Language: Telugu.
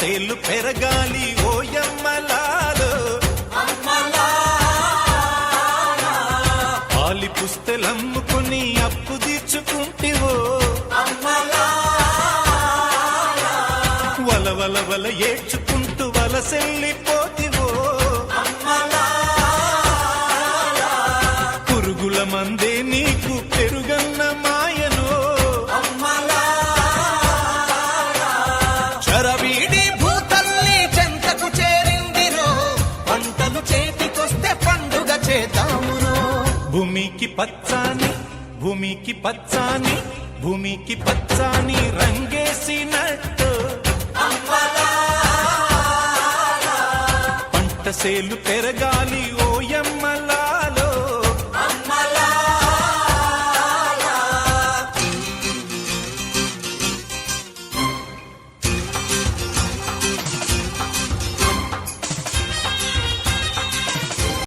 సేలు పెరగాలి ఓయమ్మలాలో పాలి పుస్తెలమ్ముకుని అప్పు తీర్చుకుంటివో వల వల ఏడ్చుకుంటూ వలసెల్లిపోతివో పురుగుల మందే నీకు పెరుగన్న మాయనో చరవీడి భూతల్లి చెంతకు చేరిందిరో పంటలు చేతికొస్తే పండుగ చేద్దామురో భూమికి పచ్చాని భూమికి పచ్చాని భూమికి పచ్చాని రంగేసినట్టు పంట సేలు పెరగాలి ఓయమ్మల